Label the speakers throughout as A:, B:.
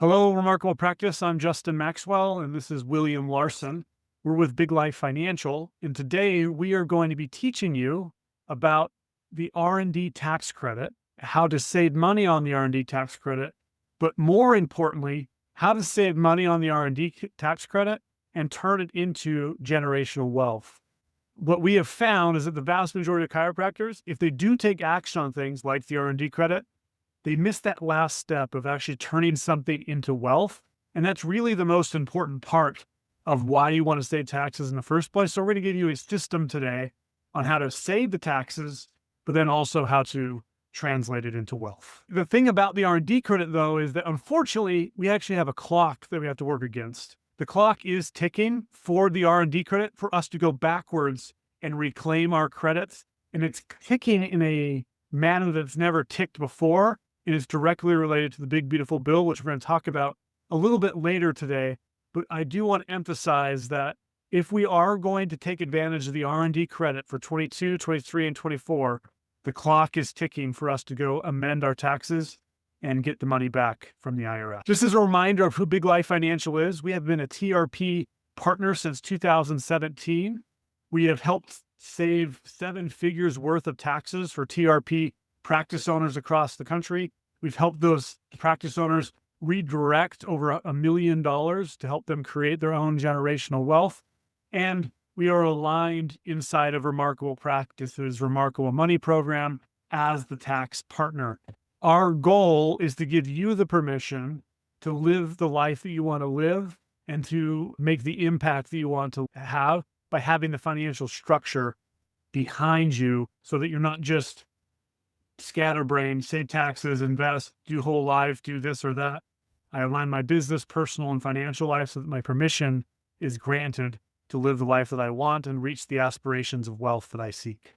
A: Hello, Remarkable Practice. I'm Justin Maxwell, and this is William Larson. We're with Big Life Financial, and today we are going to be teaching you about the R&D tax credit, how to save money on the R&D tax credit, but more importantly, how to save money on the R&D tax credit and turn it into generational wealth. What we have found is that the vast majority of chiropractors, if they do take action on things like the R&D credit, they miss that last step of actually turning something into wealth. And that's really the most important part of why you want to save taxes in the first place. So we're going to give you a system today on how to save the taxes, but then also how to translate it into wealth. The thing about the R&D credit, though, is that unfortunately, we actually have a clock that we have to work against. The clock is ticking for the R&D credit for us to go backwards and reclaim our credits. And it's ticking in a manner that's never ticked before. It is directly related to the big, beautiful bill, which we're going to talk about a little bit later today. But I do want to emphasize that if we are going to take advantage of the R&D credit for 22, 23, and 24, the clock is ticking for us to go amend our taxes and get the money back from the IRS. Just as a reminder of who Big Life Financial is, we have been a TRP partner since 2017. We have helped save 7 figures worth of taxes for TRP practice owners across the country. We've helped those practice owners redirect over $1 million to help them create their own generational wealth. And we are aligned inside of Remarkable Practice's Remarkable Money program as the tax partner. Our goal is to give you the permission to live the life that you want to live and to make the impact that you want to have by having the financial structure behind you so that you're not just scatterbrain, save taxes, invest, do whole life, do this or that. I align my business, personal, and financial life so that my permission is granted to live the life that I want and reach the aspirations of wealth that I seek.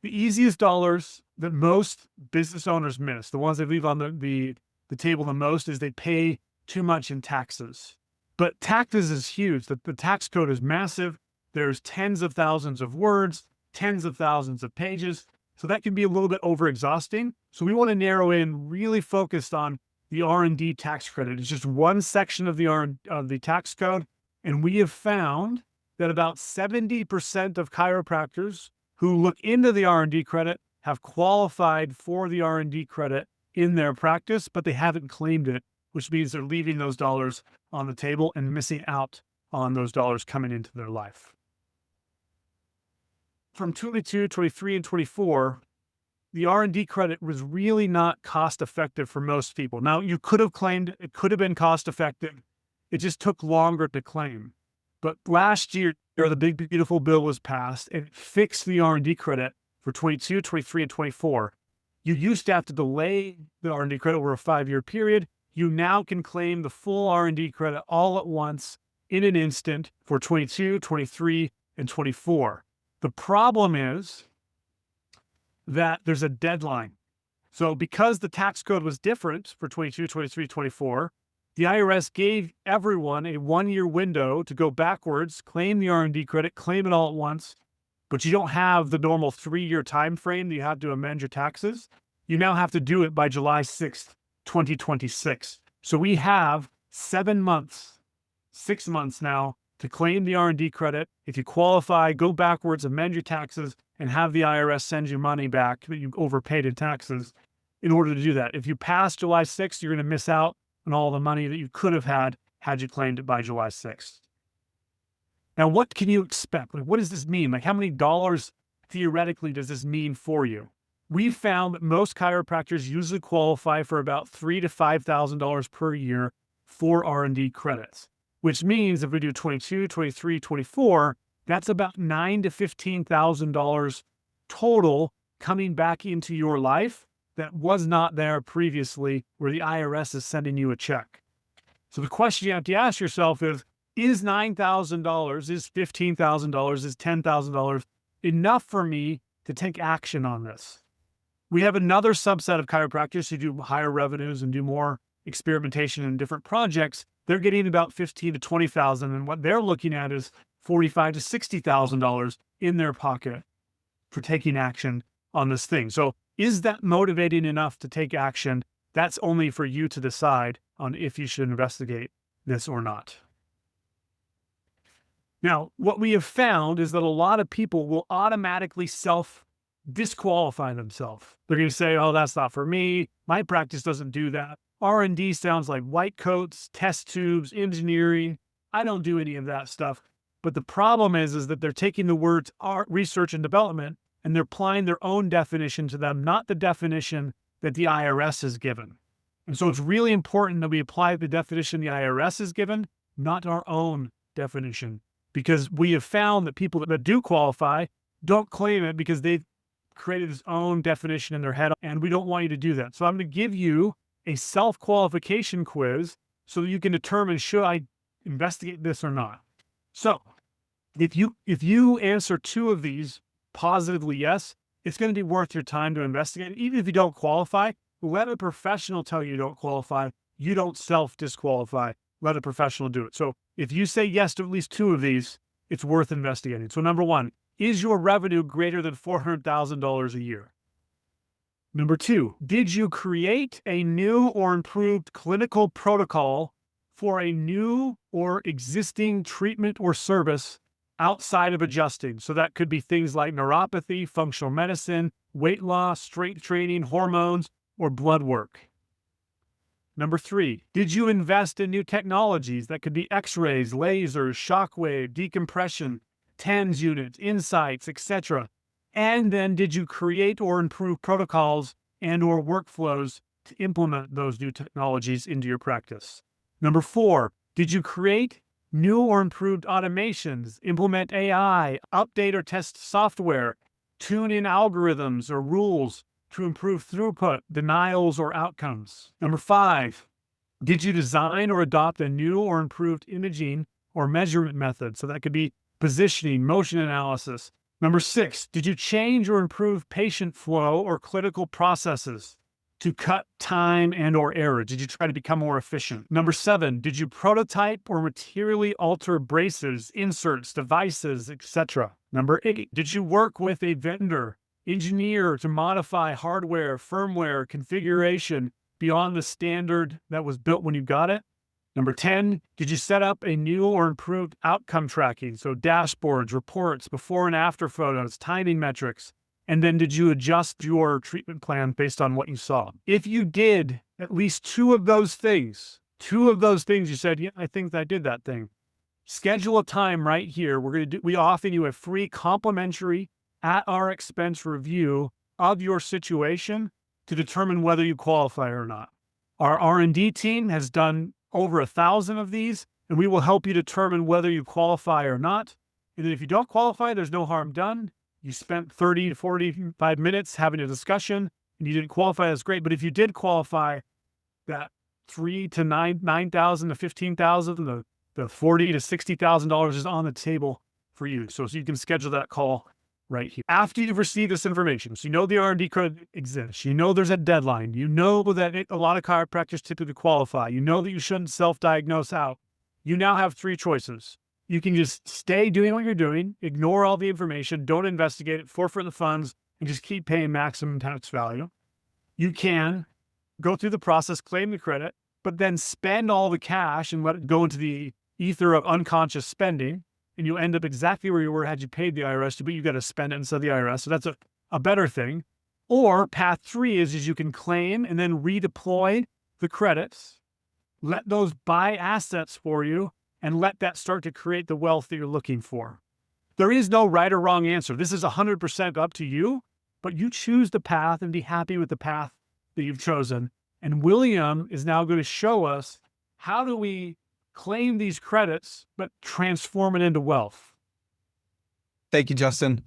A: The easiest dollars that most business owners miss, the ones they leave on the table the most, is they pay too much in taxes. But taxes is huge. The tax code is massive. There's tens of thousands of words, tens of thousands of pages. So that can be a little bit overexhausting. So we want to narrow in, really focused on the R&D tax credit. It's just one section of the tax code. And we have found that about 70% of chiropractors who look into the R&D credit have qualified for the R&D credit in their practice, but they haven't claimed it, which means they're leaving those dollars on the table and missing out on those dollars coming into their life. From 22, 23, and 24, the R&D credit was really not cost effective for most people. Now, you could have claimed it could have been cost effective. It just took longer to claim. But last year, the big, beautiful bill was passed and it fixed the R&D credit for 22, 23, and 24. You used to have to delay the R&D credit over a 5-year period. You now can claim the full R&D credit all at once in an instant for 22, 23, and 24. The problem is that there's a deadline. So because the tax code was different for 22, 23, 24, the IRS gave everyone a 1-year window to go backwards, claim the R&D credit, claim it all at once, but you don't have the normal 3-year time frame that you have to amend your taxes. You now have to do it by July 6th, 2026. So we have 7 months, 6 months now to claim the R&D credit. If you qualify, go backwards, amend your taxes, and have the IRS send you money back that you overpaid in taxes in order to do that. If you pass July 6th, you're going to miss out on all the money that you could have had you claimed it by July 6th. Now, what can you expect? Like, what does this mean? Like, how many dollars theoretically does this mean for you? We've found that most chiropractors usually qualify for about $3,000 to $5,000 per year for R&D credits, which means if we do 22, 23, 24, that's about $9,000 to $15,000 total coming back into your life that was not there previously, where the IRS is sending you a check. So the question you have to ask yourself is $9,000, is $15,000, is $10,000 enough for me to take action on this? We have another subset of chiropractors who do higher revenues and do more experimentation in different projects. They're getting about $15,000 to $20,000, and what they're looking at is $45,000 to $60,000 in their pocket for taking action on this thing. So is that motivating enough to take action That's only for you to decide on if you should investigate this or not. Now, what we have found is that a lot of people will automatically self-disqualify themselves. They're going to say, oh, that's not for me. My practice doesn't do that. R&D sounds like white coats, test tubes, engineering. I don't do any of that stuff. But the problem is that they're taking the words research and development and they're applying their own definition to them, not the definition that the IRS has given. And so it's really important that we apply the definition the IRS has given, not our own definition, because we have found that people that do qualify don't claim it because they've created this own definition in their head, and we don't want you to do that. So I'm going to give you a self-qualification quiz so that you can determine, should I investigate this or not? So if you answer two of these positively yes, it's going to be worth your time to investigate. Even if you don't qualify, let a professional tell you don't qualify. You don't self-disqualify. Let a professional do it. So if you say yes to at least two of these, it's worth investigating. So number one, is your revenue greater than $400,000 a year? Number two, did you create a new or improved clinical protocol for a new or existing treatment or service outside of adjusting? So that could be things like neuropathy, functional medicine, weight loss, strength training, hormones, or blood work. Number three, did you invest in new technologies that could be x-rays, lasers, shockwave, decompression, TENS units, insights, etc.? And then did you create or improve protocols and or workflows to implement those new technologies into your practice? Number four, did you create new or improved automations, implement AI, update or test software, tune in algorithms or rules to improve throughput, denials, or outcomes? Number five, did you design or adopt a new or improved imaging or measurement method? So that could be positioning, motion analysis. Number six, did you change or improve patient flow or clinical processes to cut time and or error? Did you try to become more efficient? Number seven, did you prototype or materially alter braces, inserts, devices, etc.? Number eight, did you work with a vendor, engineer to modify hardware, firmware, configuration beyond the standard that was built when you got it? Number 10, did you set up a new or improved outcome tracking? So dashboards, reports, before and after photos, timing metrics. And then did you adjust your treatment plan based on what you saw? If you did at least two of those things, you said, yeah, I think I did that thing. Schedule a time right here. We offer you a free complimentary at our expense review of your situation to determine whether you qualify or not. Our R&D team has done over 1,000 of these, and we will help you determine whether you qualify or not. And if you don't qualify, there's no harm done. You spent 30 to 45 minutes having a discussion and you didn't qualify, that's great. But if you did qualify, that $3,000 to $9,000 to $15,000, the $40,000 to $60,000 is on the table for you. So you can schedule that call right here. After you've received this information, so you know the R&D credit exists, you know there's a deadline, you know that a lot of chiropractors typically qualify, you know that you shouldn't self-diagnose out, you now have three choices. You can just stay doing what you're doing, ignore all the information, don't investigate it, forfeit the funds, and just keep paying maximum tax value. You can go through the process, claim the credit, but then spend all the cash and let it go into the ether of unconscious spending, and you'll end up exactly where you were had you paid the IRS, but you got to spend it instead of the IRS. So that's a better thing. Or path three is you can claim and then redeploy the credits, let those buy assets for you, and let that start to create the wealth that you're looking for. There is no right or wrong answer. This is 100% up to you, but you choose the path and be happy with the path that you've chosen. And William is now going to show us how do we claim these credits, but transform it into wealth.
B: Thank you, Justin.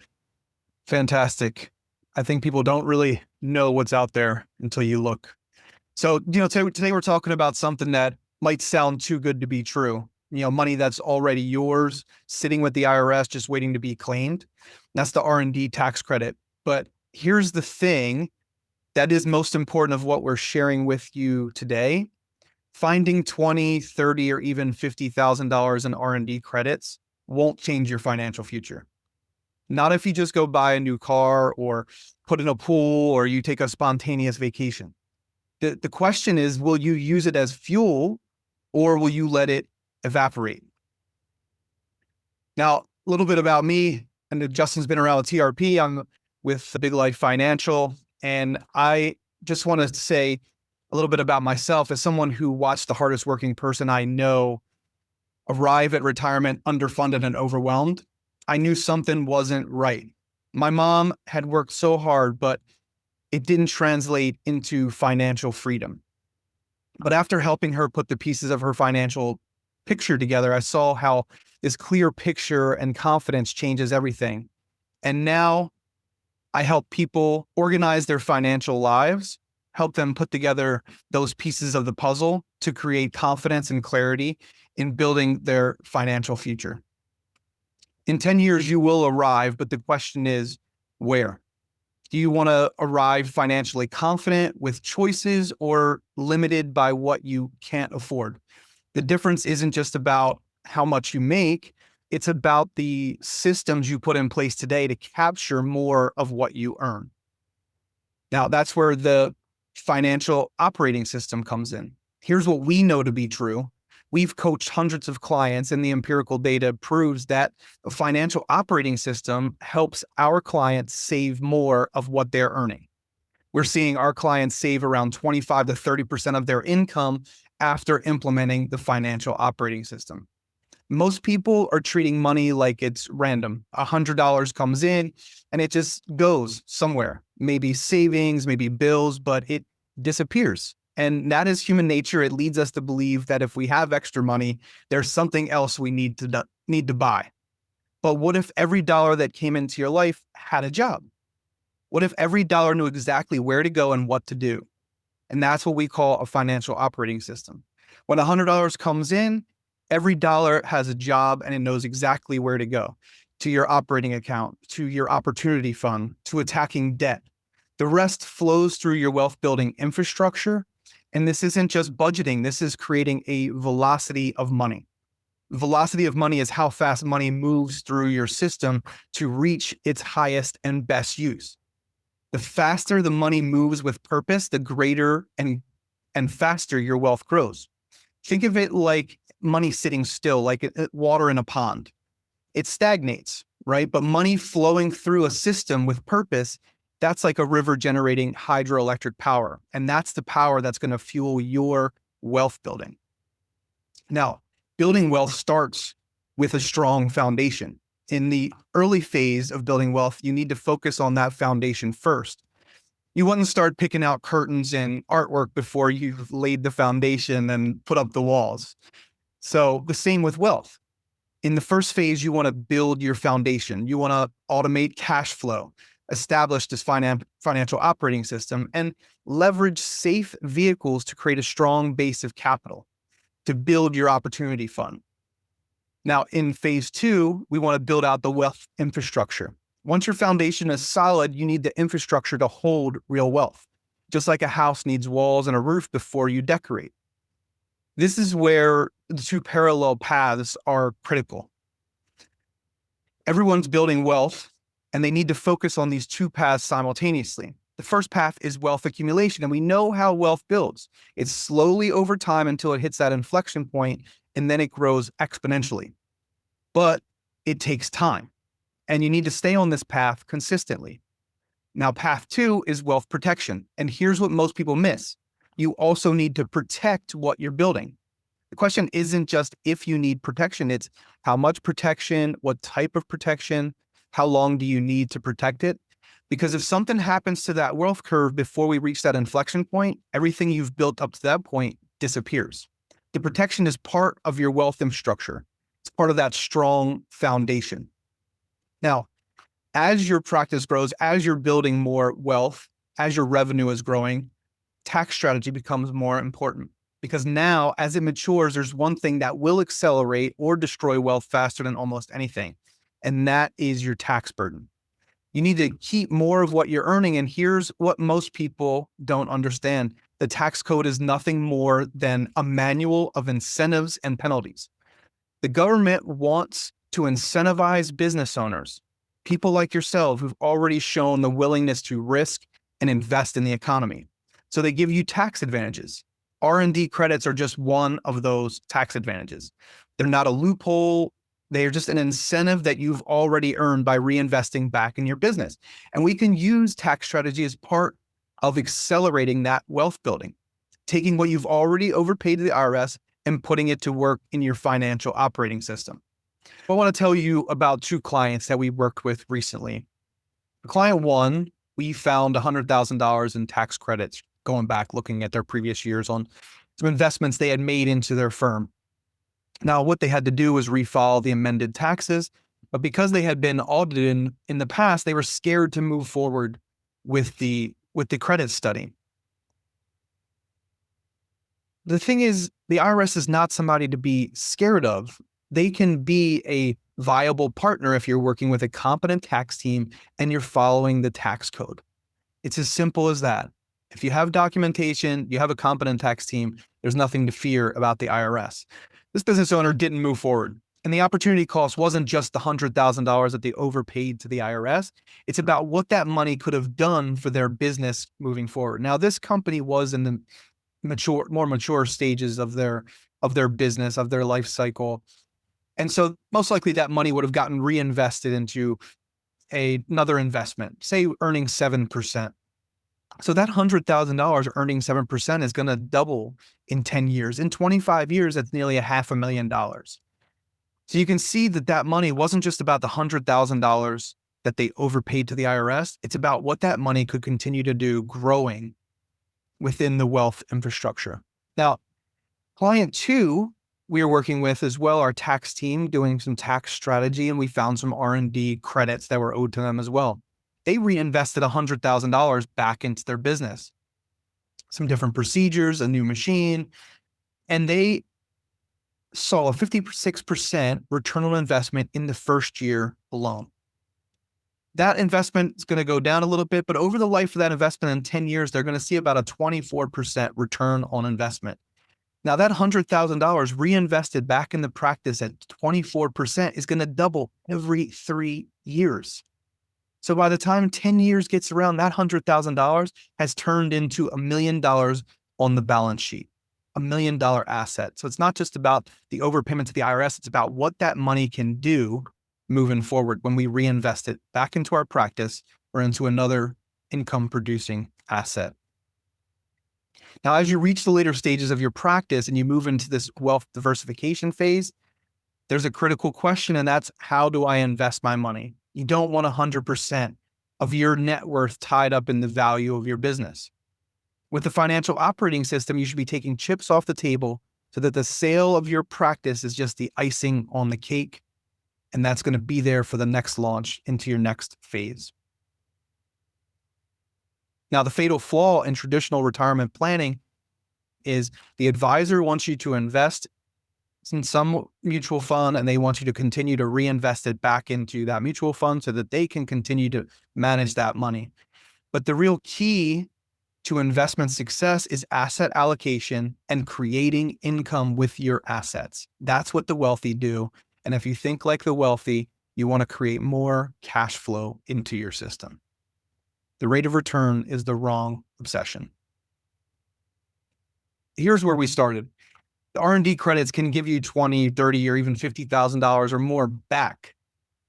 B: Fantastic. I think people don't really know what's out there until you look. So, today we're talking about something that might sound too good to be true. Money that's already yours, sitting with the IRS, just waiting to be claimed. That's the R&D tax credit. But here's the thing that is most important of what we're sharing with you today. Finding $20,000, $30,000, or even $50,000 in R&D credits won't change your financial future. Not if you just go buy a new car or put in a pool or you take a spontaneous vacation. The question is, will you use it as fuel or will you let it evaporate? Now, a little bit about me. And Justin's been around with TRP. I'm with the Big Life Financial. And I just want to say a little bit about myself as someone who watched the hardest working person I know arrive at retirement underfunded and overwhelmed. I knew something wasn't right. My mom had worked so hard, but it didn't translate into financial freedom. But after helping her put the pieces of her financial picture together, I saw how this clear picture and confidence changes everything. And now I help people organize their financial lives, help them put together those pieces of the puzzle to create confidence and clarity in building their financial future. In 10 years, you will arrive, but the question is, where? Do you want to arrive financially confident with choices or limited by what you can't afford? The difference isn't just about how much you make, it's about the systems you put in place today to capture more of what you earn. Now, that's where the financial operating system comes in. Here's what we know to be true. We've coached hundreds of clients, and the empirical data proves that a financial operating system helps our clients save more of what they're earning. We're seeing our clients save around 25 to 30% of their income after implementing the financial operating system. Most people are treating money like it's random. $100 comes in and it just goes somewhere, maybe savings, maybe bills, but it disappears. And that is human nature. It leads us to believe that if we have extra money, there's something else we need to buy. But what if every dollar that came into your life had a job? What if every dollar knew exactly where to go and what to do? And that's what we call a financial operating system. When $100 comes in, every dollar has a job and it knows exactly where to go, to your operating account, to your opportunity fund, to attacking debt. The rest flows through your wealth building infrastructure. And this isn't just budgeting. This is creating a velocity of money. Velocity of money is how fast money moves through your system to reach its highest and best use. The faster the money moves with purpose, the greater and faster your wealth grows. Think of it like money sitting still, like water in a pond. It stagnates, right? But money flowing through a system with purpose, that's like a river generating hydroelectric power. And that's the power that's going to fuel your wealth building. Now, building wealth starts with a strong foundation. In the early phase of building wealth, you need to focus on that foundation first. You wouldn't start picking out curtains and artwork before you've laid the foundation and put up the walls. So the same with wealth. In the first phase, you want to build your foundation. You want to automate cash flow, establish this financial operating system, and leverage safe vehicles to create a strong base of capital to build your opportunity fund. Now, in phase 2, we want to build out the wealth infrastructure. Once your foundation is solid, you need the infrastructure to hold real wealth, just like a house needs walls and a roof before you decorate. This is where the two parallel paths are critical. Everyone's building wealth, and they need to focus on these two paths simultaneously. The first path is wealth accumulation, and we know how wealth builds. It's slowly over time until it hits that inflection point, and then it grows exponentially. But it takes time, and you need to stay on this path consistently. Now, path 2 is wealth protection, and here's what most people miss. You also need to protect what you're building. The question isn't just if you need protection, it's how much protection, what type of protection, how long do you need to protect it? Because if something happens to that wealth curve before we reach that inflection point, everything you've built up to that point disappears. The protection is part of your wealth infrastructure. It's part of that strong foundation. Now, as your practice grows, as you're building more wealth, as your revenue is growing, tax strategy becomes more important. Because now, as it matures, there's one thing that will accelerate or destroy wealth faster than almost anything, and that is your tax burden. You need to keep more of what you're earning, and here's what most people don't understand. The tax code is nothing more than a manual of incentives and penalties. The government wants to incentivize business owners, people like yourself who've already shown the willingness to risk and invest in the economy. So they give you tax advantages. R&D credits are just one of those tax advantages. They're not a loophole. They are just an incentive that you've already earned by reinvesting back in your business. And we can use tax strategy as part of accelerating that wealth building, taking what you've already overpaid to the IRS and putting it to work in your financial operating system. I want to tell you about two clients that we worked with recently. Client one, we found $100,000 in tax credits going back, looking at their previous years on some investments they had made into their firm. Now, what they had to do was refile the amended taxes, but because they had been audited in the past, they were scared to move forward with the credit study. The thing is, the IRS is not somebody to be scared of. They can be a viable partner if you're working with a competent tax team and you're following the tax code. It's as simple as that. If you have documentation, you have a competent tax team, there's nothing to fear about the IRS. This business owner didn't move forward. And the opportunity cost wasn't just the $100,000 that they overpaid to the IRS. It's about what that money could have done for their business moving forward. Now, this company was in the more mature stages of their business, of their life cycle. And so most likely that money would have gotten reinvested into another investment, say earning 7%. So that $100,000 earning 7% is going to double in 10 years. In 25 years, that's nearly $500,000. So you can see that that money wasn't just about the $100,000 that they overpaid to the IRS. It's about what that money could continue to do growing within the wealth infrastructure. Now, client two, we are working with as well, our tax team doing some tax strategy, and we found some R&D credits that were owed to them as well. They reinvested $100,000 back into their business, some different procedures, a new machine, and they saw a 56% return on investment in the first year alone. That investment is going to go down a little bit, but over the life of that investment in 10 years, they're going to see about a 24% return on investment. Now, that $100,000 reinvested back in the practice at 24% is going to double every 3 years. So by the time 10 years gets around, that $100,000 has turned into $1 million on the balance sheet, $1 million asset. So it's not just about the overpayment to the IRS. It's about what that money can do moving forward when we reinvest it back into our practice or into another income producing asset. Now, as you reach the later stages of your practice and you move into this wealth diversification phase, there's a critical question, and that's, how do I invest my money? You don't want 100% of your net worth tied up in the value of your business. With the financial operating system, you should be taking chips off the table so that the sale of your practice is just the icing on the cake, and that's going to be there for the next launch into your next phase. Now, the fatal flaw in traditional retirement planning is the advisor wants you to invest in some mutual fund, and they want you to continue to reinvest it back into that mutual fund so that they can continue to manage that money. But the real key to investment success is asset allocation and creating income with your assets. That's what the wealthy do. And if you think like the wealthy, you want to create more cash flow into your system. The rate of return is the wrong obsession. Here's where we started. The R&D credits can give you $20,000, $30,000, or even $50,000 or more back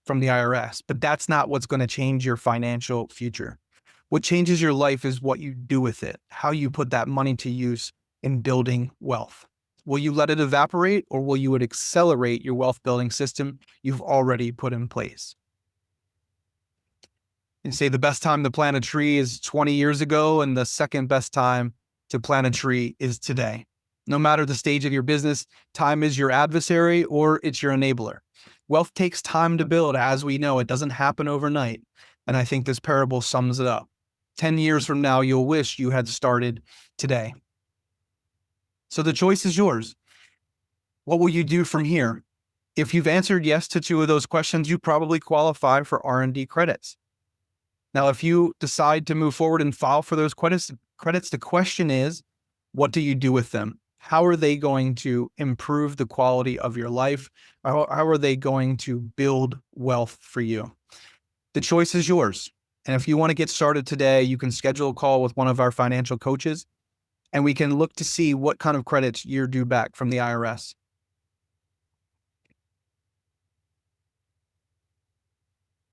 B: from the IRS, but that's not what's going to change your financial future. What changes your life is what you do with it, how you put that money to use in building wealth. Will you let it evaporate, or will you accelerate your wealth building system you've already put in place? And say the best time to plant a tree is 20 years ago, and the second best time to plant a tree is today. No matter the stage of your business, time is your adversary or it's your enabler. Wealth takes time to build, as we know. It doesn't happen overnight. And I think this parable sums it up. 10 years from now, you'll wish you had started today. So the choice is yours. What will you do from here? If you've answered yes to two of those questions, you probably qualify for R&D credits. Now, if you decide to move forward and file for those credits, the question is, what do you do with them? How are they going to improve the quality of your life? How are they going to build wealth for you? The choice is yours. And if you want to get started today, you can schedule a call with one of our financial coaches. and we can look to see what kind of credits you're due back from the IRS.